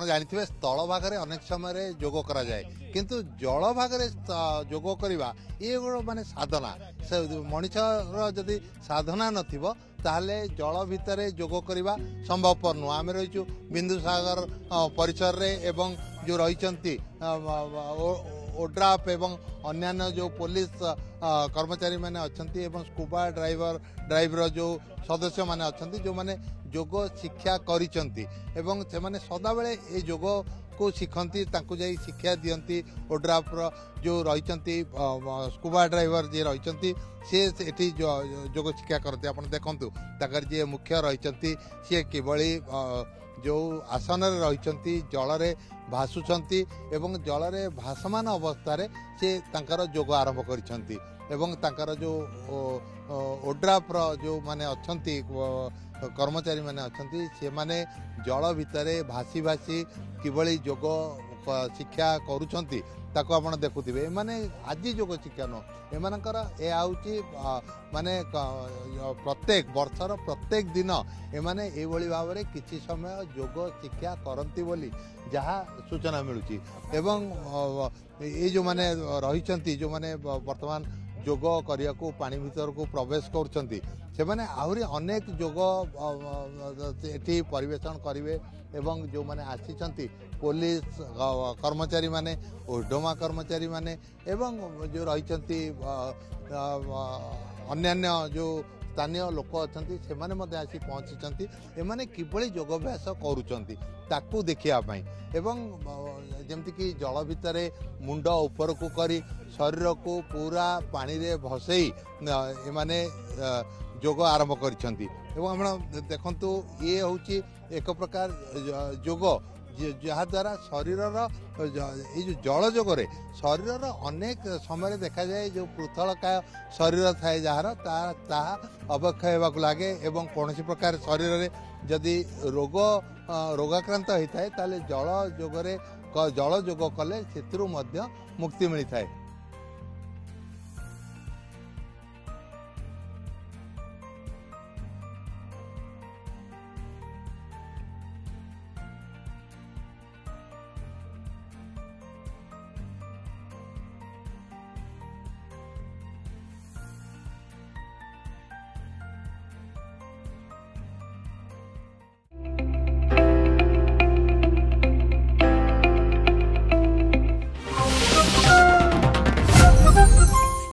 ଜାଣିଥିବେ ସ୍ଥଳ ଭାଗରେ ଅନେକ ସମୟରେ ଯୋଗ କରାଯାଏ କିନ୍ତୁ ଜଳ ଭାଗରେ ଯୋଗ କରିବା ଇଏ ଗୋଟେ ମାନେ ସାଧନା ସେ ମଣିଷର ଯଦି ସାଧନା ନଥିବ ତାହେଲେ ଜଳ ଭିତରେ ଯୋଗ କରିବା ସମ୍ଭବପର ନୁହଁ। ଆମେ ରହିଛୁ ବିନ୍ଦୁସାଗର ପରିସରରେ ଏବଂ ଯେଉଁ ରହିଛନ୍ତି ଓଡ୍ରାଫ୍ ଏବଂ ଅନ୍ୟାନ୍ୟ ଯେଉଁ ପୋଲିସ କର୍ମଚାରୀ ମାନେ ଅଛନ୍ତି ଏବଂ ସ୍କୁବା ଡ୍ରାଇଭର ଯେଉଁ ସଦସ୍ୟମାନେ ଅଛନ୍ତି ଯେଉଁମାନେ ଯୋଗ ଶିକ୍ଷା କରିଛନ୍ତି ଏବଂ ସେମାନେ ସଦାବେଳେ ଏ ଯୋଗକୁ ଶିଖନ୍ତି ତାଙ୍କୁ ଯାଇ ଶିକ୍ଷା ଦିଅନ୍ତି। ଓଡ୍ରାଫ୍ର ଯେଉଁ ରହିଛନ୍ତି ସ୍କୁବା ଡ୍ରାଇଭର ଯିଏ ରହିଛନ୍ତି ସିଏ ଏଠି ଯୋଗ ଶିକ୍ଷା କରନ୍ତି। ଆପଣ ଦେଖନ୍ତୁ ତାଙ୍କର ଯିଏ ମୁଖ୍ୟ ରହିଛନ୍ତି ସିଏ କିଭଳି ଯେଉଁ ଆସନରେ ରହିଛନ୍ତି ଜଳରେ ଭାସୁଛନ୍ତି ଏବଂ ଜଳରେ ଭାସମାନ ଅବସ୍ଥାରେ ସେ ତାଙ୍କର ଯୋଗ ଆରମ୍ଭ କରିଛନ୍ତି ଏବଂ ତାଙ୍କର ଯେଉଁ ଓଡ୍ରାଫ୍ର ଯେଉଁମାନେ ଅଛନ୍ତି କର୍ମଚାରୀ ମାନେ ଅଛନ୍ତି ସେମାନେ ଜଳ ଭିତରେ ଭାସି ଭାସି କିଭଳି ଯୋଗ ଶିକ୍ଷା କରୁଛନ୍ତି ତାକୁ ଆପଣ ଦେଖୁଥିବେ। ଏମାନେ ଆଜି ଯୋଗ ଶିକ୍ଷା ନୁହଁ ଏମାନଙ୍କର ଏ ହେଉଛି ମାନେ ପ୍ରତ୍ୟେକ ବର୍ଷର ପ୍ରତ୍ୟେକ ଦିନ ଏମାନେ ଏଇଭଳି ଭାବରେ କିଛି ସମୟ ଯୋଗ ଶିକ୍ଷା କରନ୍ତି ବୋଲି ଯାହା ସୂଚନା ମିଳୁଛି ଏବଂ ଏଇ ଯେଉଁମାନେ ରହିଛନ୍ତି ଯେଉଁମାନେ ବର୍ତ୍ତମାନ ଯୋଗ କରିବାକୁ ପାଣି ଭିତରକୁ ପ୍ରବେଶ କରୁଛନ୍ତି ସେମାନେ ଆହୁରି ଅନେକ ଯୋଗ ଏଠି ପରିବେଷଣ କରିବେ ଏବଂ ଯେଉଁମାନେ ଆସିଛନ୍ତି ପୋଲିସ କର୍ମଚାରୀ ମାନେ ଓଡ୍ରାମା କର୍ମଚାରୀ ମାନେ ଏବଂ ଯେଉଁ ରହିଛନ୍ତି ଅନ୍ୟାନ୍ୟ ଯେଉଁ ସ୍ଥାନୀୟ ଲୋକ ଅଛନ୍ତି ସେମାନେ ମଧ୍ୟ ଆସି ପହଞ୍ଚିଛନ୍ତି ଏମାନେ କିଭଳି ଯୋଗାଭ୍ୟାସ କରୁଛନ୍ତି ତାକୁ ଦେଖିବା ପାଇଁ ଏବଂ ଯେମିତିକି ଜଳ ଭିତରେ ମୁଣ୍ଡ ଉପରକୁ କରି ଶରୀରକୁ ପୁରା ପାଣିରେ ଭସେଇ ଏମାନେ ଯୋଗ ଆରମ୍ଭ କରିଛନ୍ତି ଏବଂ ଆପଣ ଦେଖନ୍ତୁ ଇଏ ହେଉଛି ଏକ ପ୍ରକାର ଯୋଗ ଯାହାଦ୍ୱାରା ଶରୀରର ଏଇ ଯେଉଁ ଜଳ ଯୋଗରେ ଶରୀରର ଅନେକ ସମୟରେ ଦେଖାଯାଏ ଯେଉଁ ପୃଥଳକାୟ ଶରୀର ଥାଏ ଯାହାର ତାହା ଅବକ୍ଷୟ ହେବାକୁ ଲାଗେ ଏବଂ କୌଣସି ପ୍ରକାର ଶରୀରରେ ଯଦି ରୋଗାକ୍ରାନ୍ତ ହୋଇଥାଏ ତାହେଲେ ଜଳ ଯୋଗ କଲେ ସେଥିରୁ ମଧ୍ୟ ମୁକ୍ତି ମିଳିଥାଏ।